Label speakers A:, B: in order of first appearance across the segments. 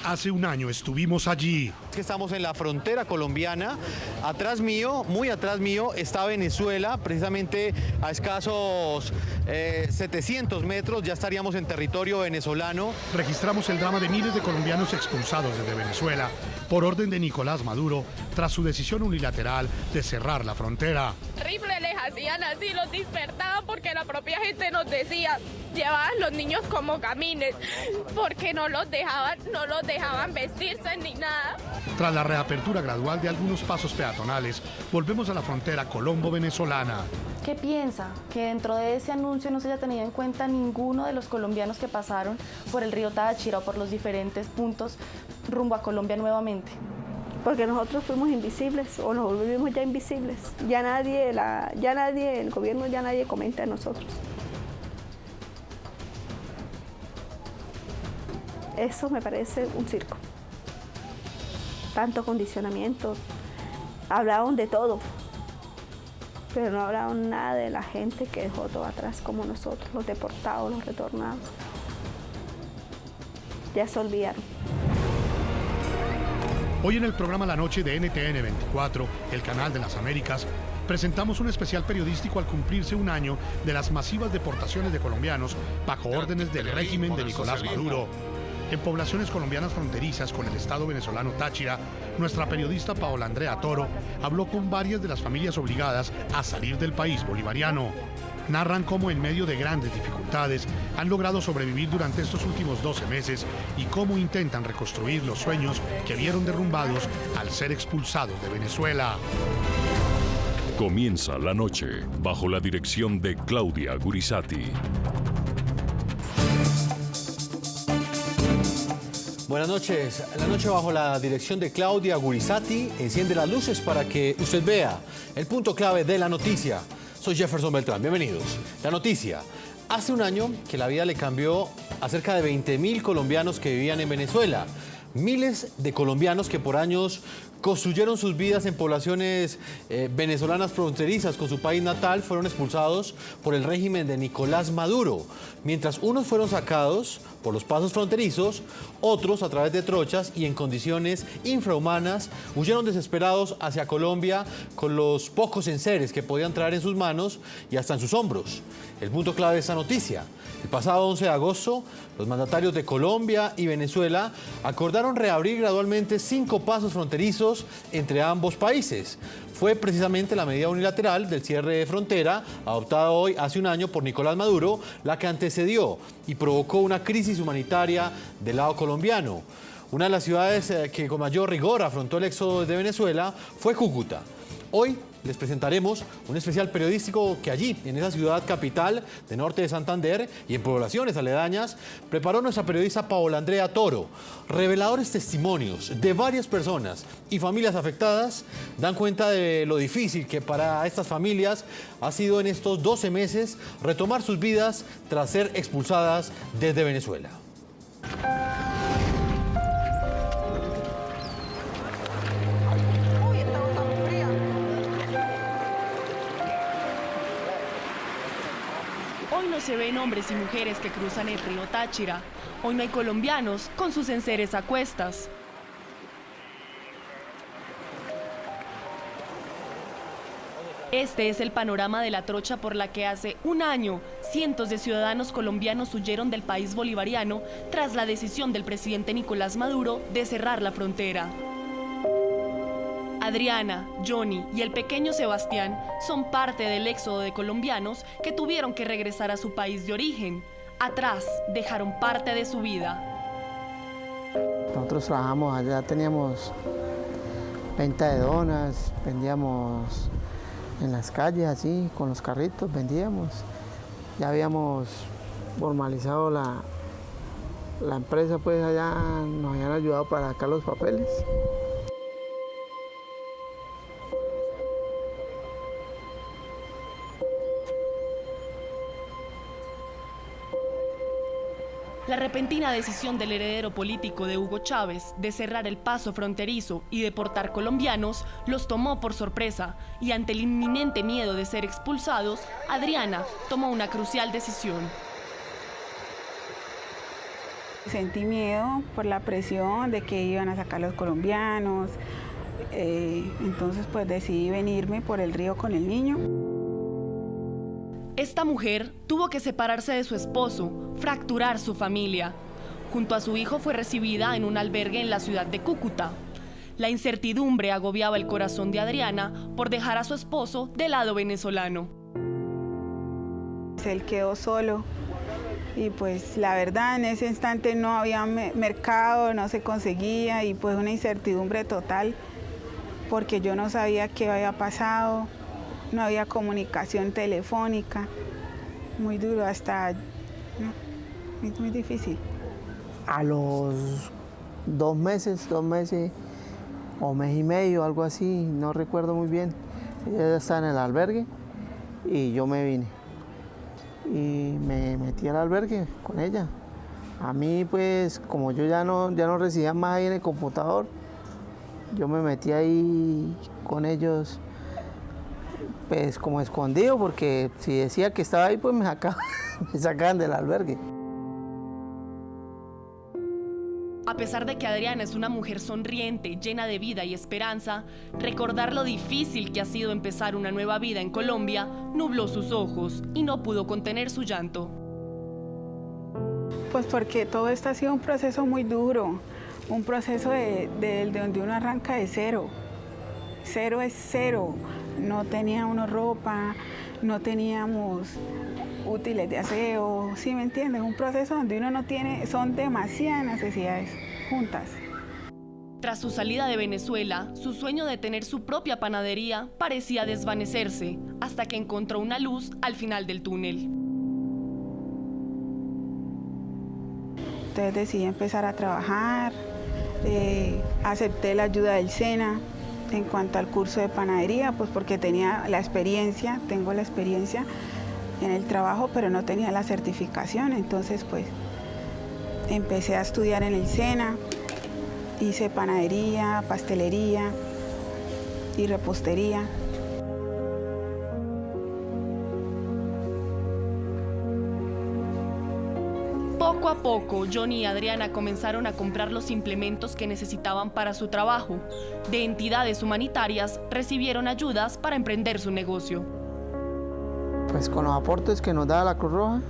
A: Hace un año estuvimos allí.
B: Estamos en la frontera colombiana. Atrás mío, muy atrás mío, está Venezuela, precisamente a escasos 700 metros, ya estaríamos en territorio venezolano.
A: Registramos el drama de miles de colombianos expulsados desde Venezuela por orden de Nicolás Maduro tras su decisión unilateral de cerrar la frontera.
C: Rifles les hacían así, los despertaban porque la propia gente nos decía, llevaban los niños como camines, porque no los dejaban vestirse ni nada.
A: Tras la reapertura gradual de algunos pasos peatonales, volvemos a la frontera colombo-venezolana.
D: ¿Qué piensa? Que dentro de ese anuncio no se haya tenido en cuenta ninguno de los colombianos que pasaron por el río Táchira o por los diferentes puntos rumbo a Colombia nuevamente.
E: Porque nosotros fuimos invisibles o nos volvimos ya invisibles. Ya nadie, el gobierno ya nadie comenta de nosotros. Eso me parece un circo. Tanto condicionamiento. Hablaron de todo, pero no hablaron nada de la gente que dejó todo atrás como nosotros, los deportados, los retornados. Ya se olvidaron.
A: Hoy en el programa La Noche de NTN 24, el canal de las Américas, presentamos un especial periodístico al cumplirse un año de las masivas deportaciones de colombianos bajo órdenes del régimen de Nicolás Maduro. En poblaciones colombianas fronterizas con el estado venezolano Táchira, nuestra periodista Paola Andrea Toro habló con varias de las familias obligadas a salir del país bolivariano. Narran cómo en medio de grandes dificultades han logrado sobrevivir durante estos últimos 12 meses y cómo intentan reconstruir los sueños que vieron derrumbados al ser expulsados de Venezuela.
F: Comienza la noche bajo la dirección de Claudia Gurizati.
B: Buenas noches. La noche bajo la dirección de Claudia Gurizati enciende las luces para que usted vea el punto clave de la noticia. Soy Jefferson Beltrán, bienvenidos. La noticia. Hace un año que la vida le cambió a cerca de 20.000 colombianos que vivían en Venezuela. Miles de colombianos que por años construyeron sus vidas en poblaciones venezolanas fronterizas con su país natal fueron expulsados por el régimen de Nicolás Maduro. Mientras unos fueron sacados por los pasos fronterizos, otros a través de trochas y en condiciones infrahumanas huyeron desesperados hacia Colombia con los pocos enseres que podían traer en sus manos y hasta en sus hombros. El punto clave de esta noticia. El pasado 11 de agosto, los mandatarios de Colombia y Venezuela acordaron reabrir gradualmente 5 pasos fronterizos entre ambos países. Fue precisamente la medida unilateral del cierre de frontera, adoptada hoy hace un año por Nicolás Maduro, la que antecedió y provocó una crisis humanitaria del lado colombiano. Una de las ciudades que con mayor rigor afrontó el éxodo de Venezuela fue Cúcuta. Hoy les presentaremos un especial periodístico que allí, en esa ciudad capital de norte de Santander y en poblaciones aledañas, preparó nuestra periodista Paola Andrea Toro. Reveladores testimonios de varias personas y familias afectadas dan cuenta de lo difícil que para estas familias ha sido en estos 12 meses retomar sus vidas tras ser expulsadas desde Venezuela.
D: Hoy no se ven hombres y mujeres que cruzan el río Táchira. Hoy no hay colombianos con sus enseres a cuestas. Este es el panorama de la trocha por la que hace un año cientos de ciudadanos colombianos huyeron del país bolivariano tras la decisión del presidente Nicolás Maduro de cerrar la frontera. Adriana, Johnny y el pequeño Sebastián son parte del éxodo de colombianos que tuvieron que regresar a su país de origen. Atrás dejaron parte de su vida.
G: Nosotros trabajamos allá, teníamos venta de donas, vendíamos en las calles así, con los carritos vendíamos. Ya habíamos formalizado la empresa, pues allá nos habían ayudado para sacar los papeles.
D: La repentina decisión del heredero político de Hugo Chávez de cerrar el paso fronterizo y deportar colombianos los tomó por sorpresa y ante el inminente miedo de ser expulsados, Adriana tomó una crucial decisión.
H: Sentí miedo por la presión de que iban a sacar los colombianos, entonces pues decidí venirme por el río con el niño.
D: Esta mujer tuvo que separarse de su esposo, fracturar su familia. Junto a su hijo fue recibida en un albergue en la ciudad de Cúcuta. La incertidumbre agobiaba el corazón de Adriana por dejar a su esposo del lado venezolano.
H: Él quedó solo y pues la verdad en ese instante no había mercado, no se conseguía y pues una incertidumbre total porque yo no sabía qué había pasado, no había comunicación telefónica, muy duro hasta, no, muy difícil.
G: A los 2 meses o mes y medio, algo así, no recuerdo muy bien, ella estaba en el albergue y yo me vine. Y me metí al albergue con ella. A mí pues como yo ya no residía más ahí en el computador, yo me metí ahí con ellos pues como escondido porque si decía que estaba ahí pues me sacaban del albergue.
D: A pesar de que Adriana es una mujer sonriente, llena de vida y esperanza, recordar lo difícil que ha sido empezar una nueva vida en Colombia nubló sus ojos y no pudo contener su llanto.
H: Pues porque todo esto ha sido un proceso muy duro, un proceso de donde uno arranca de cero. Cero es cero. No tenía uno ropa, no teníamos útiles de aseo, ¿sí me entiendes? Un proceso donde uno no tiene, son demasiadas necesidades juntas.
D: Tras su salida de Venezuela, su sueño de tener su propia panadería parecía desvanecerse, hasta que encontró una luz al final del túnel.
H: Entonces decidí empezar a trabajar, acepté la ayuda del SENA en cuanto al curso de panadería, pues porque tenía la experiencia, tengo la experiencia en el trabajo, pero no tenía la certificación, entonces pues empecé a estudiar en el SENA, hice panadería, pastelería y repostería.
D: Poco a poco, Johnny y Adriana comenzaron a comprar los implementos que necesitaban para su trabajo. De entidades humanitarias recibieron ayudas para emprender su negocio.
G: Pues con los aportes que nos da la Cruz Roja,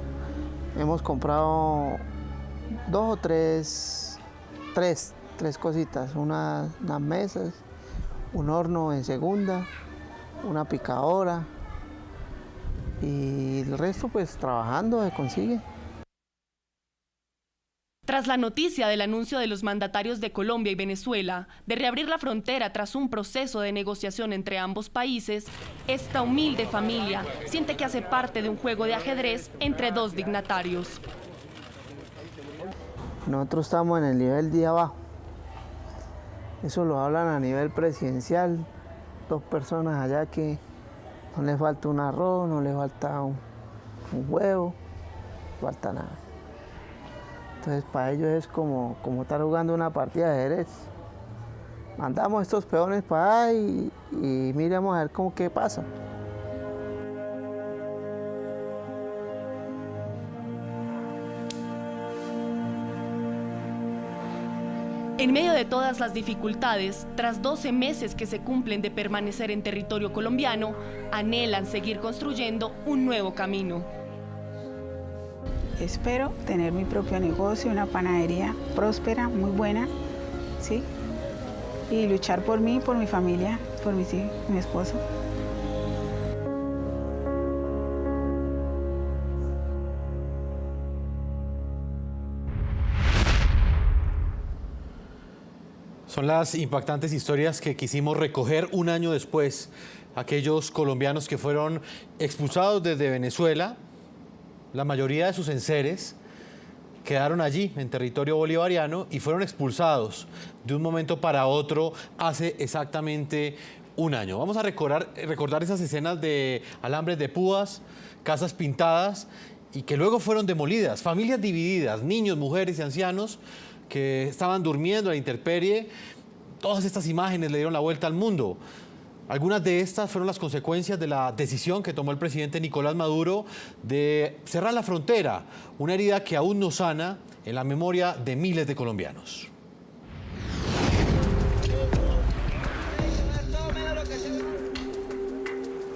G: hemos comprado 2 o 3 cositas, unas mesas, un horno en segunda, una picadora y el resto pues trabajando se consigue.
D: Tras la noticia del anuncio de los mandatarios de Colombia y Venezuela de reabrir la frontera tras un proceso de negociación entre ambos países, esta humilde familia siente que hace parte de un juego de ajedrez entre dos dignatarios.
G: Nosotros estamos en el nivel de abajo. Eso lo hablan a nivel presidencial. 2 personas allá que no les falta un arroz, no les falta un huevo, no falta nada. Entonces para ellos es como estar jugando una partida de ajedrez. Mandamos estos peones para allá y miremos a ver qué pasa.
D: En medio de todas las dificultades, tras 12 meses que se cumplen de permanecer en territorio colombiano, anhelan seguir construyendo un nuevo camino.
H: Espero tener mi propio negocio, una panadería próspera, muy buena, ¿sí? Y luchar por mí, por mi familia, por mis hijos, mi esposo.
B: Son las impactantes historias que quisimos recoger un año después. Aquellos colombianos que fueron expulsados desde Venezuela, la mayoría de sus enseres quedaron allí en territorio bolivariano y fueron expulsados de un momento para otro hace exactamente un año. Vamos a recordar esas escenas de alambres de púas, casas pintadas y que luego fueron demolidas, familias divididas, niños, mujeres y ancianos que estaban durmiendo a la intemperie. Todas estas imágenes le dieron la vuelta al mundo. Algunas de estas fueron las consecuencias de la decisión que tomó el presidente Nicolás Maduro de cerrar la frontera, una herida que aún no sana en la memoria de miles de colombianos.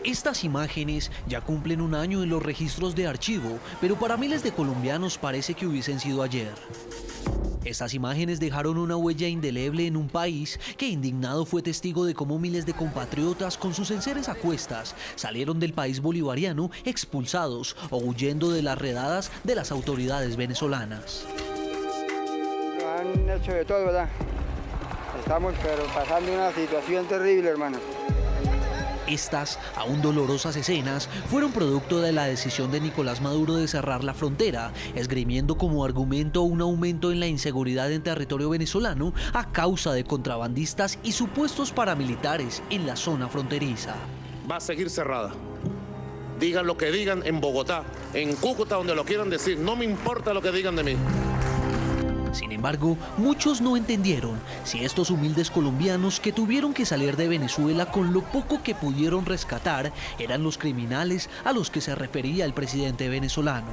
I: Estas imágenes ya cumplen un año en los registros de archivo, pero para miles de colombianos parece que hubiesen sido ayer. Estas imágenes dejaron una huella indeleble en un país que indignado fue testigo de cómo miles de compatriotas con sus enseres a cuestas salieron del país bolivariano expulsados o huyendo de las redadas de las autoridades venezolanas.
J: Han hecho de todo, ¿verdad? Estamos pero pasando una situación terrible, hermano.
I: Estas, aún dolorosas escenas, fueron producto de la decisión de Nicolás Maduro de cerrar la frontera, esgrimiendo como argumento un aumento en la inseguridad en territorio venezolano a causa de contrabandistas y supuestos paramilitares en la zona fronteriza.
K: Va a seguir cerrada. Digan lo que digan en Bogotá, en Cúcuta, donde lo quieran decir, no me importa lo que digan de mí.
I: Sin embargo, muchos no entendieron si estos humildes colombianos que tuvieron que salir de Venezuela con lo poco que pudieron rescatar eran los criminales a los que se refería el presidente venezolano,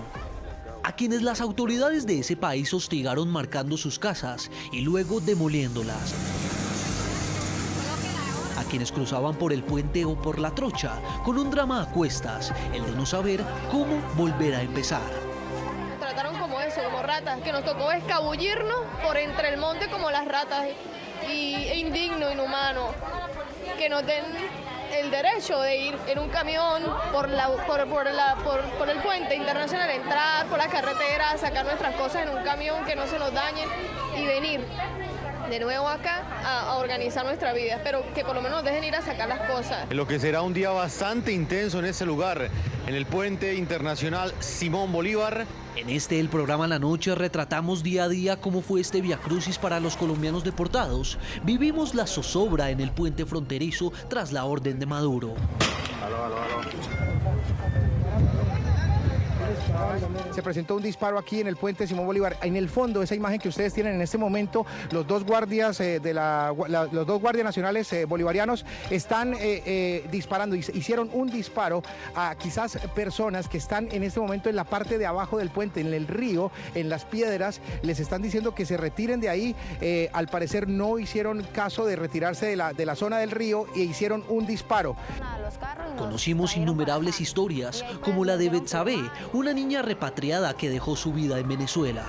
I: a quienes las autoridades de ese país hostigaron marcando sus casas y luego demoliéndolas, a quienes cruzaban por el puente o por la trocha con un drama a cuestas, el de no saber cómo volver a empezar.
C: Trataron como eso, como ratas, que nos tocó escabullirnos por entre el monte como las ratas, e indigno, inhumano, que nos den el derecho de ir en un camión por el puente internacional, entrar por la carretera, sacar nuestras cosas en un camión, que no se nos dañen y venir de nuevo acá a organizar nuestra vida, pero que por lo menos nos dejen ir a sacar las cosas.
B: Lo que será un día bastante intenso en ese lugar, en el puente internacional Simón Bolívar.
I: En el programa La Noche retratamos día a día cómo fue este viacrucis para los colombianos deportados. Vivimos la zozobra en el puente fronterizo tras la orden de Maduro.
L: Se presentó un disparo aquí en el puente Simón Bolívar. En el fondo, esa imagen que ustedes tienen en este momento, los dos guardias los dos guardias nacionales bolivarianos están disparando. Hicieron un disparo a quizás personas que están en este momento en la parte de abajo del puente, en el río, en las piedras. Les están diciendo que se retiren de ahí. Al parecer no hicieron caso de retirarse de la zona del río e hicieron un disparo.
I: Conocimos innumerables historias, como la de Betsabe, una niña repatriada que dejó su vida en Venezuela.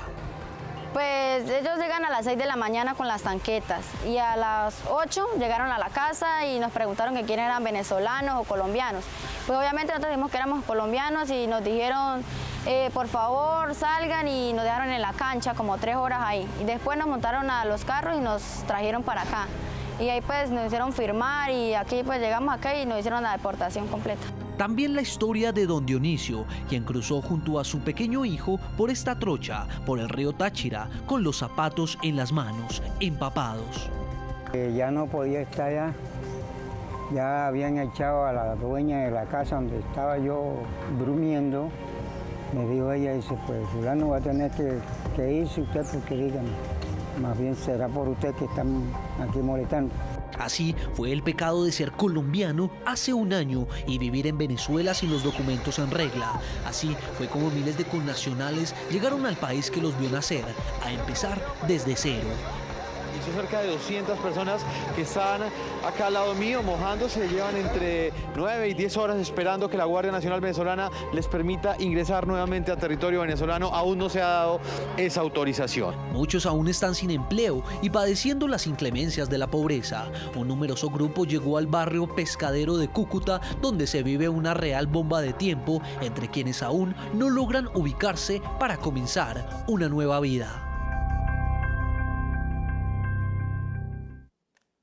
M: Pues ellos llegan a las 6 de la mañana con las tanquetas y a las 8 llegaron a la casa y nos preguntaron que quiénes eran venezolanos o colombianos. Pues obviamente nosotros dijimos que éramos colombianos y nos dijeron por favor salgan, y nos dejaron en la cancha como 3 horas ahí. Y después nos montaron a los carros y nos trajeron para acá. Y ahí pues nos hicieron firmar y aquí pues llegamos acá y nos hicieron la deportación completa.
I: También la historia de don Dionisio, quien cruzó junto a su pequeño hijo por esta trocha, por el río Táchira, con los zapatos en las manos, empapados.
J: Ya no podía estar allá, ya habían echado a la dueña de la casa donde estaba yo durmiendo. Me dijo ella, dice, pues fulano va a tener que irse usted porque dígame. Más bien será por usted que están aquí molestando.
I: Así fue el pecado de ser colombiano hace un año y vivir en Venezuela sin los documentos en regla. Así fue como miles de connacionales llegaron al país que los vio nacer, a empezar desde cero.
N: Son cerca de 200 personas que están acá al lado mío mojándose, llevan entre 9 y 10 horas esperando que la Guardia Nacional venezolana les permita ingresar nuevamente a territorio venezolano. Aún no se ha dado esa autorización.
I: Muchos aún están sin empleo y padeciendo las inclemencias de la pobreza. Un numeroso grupo llegó al barrio pescadero de Cúcuta, donde se vive una real bomba de tiempo entre quienes aún no logran ubicarse para comenzar una nueva vida.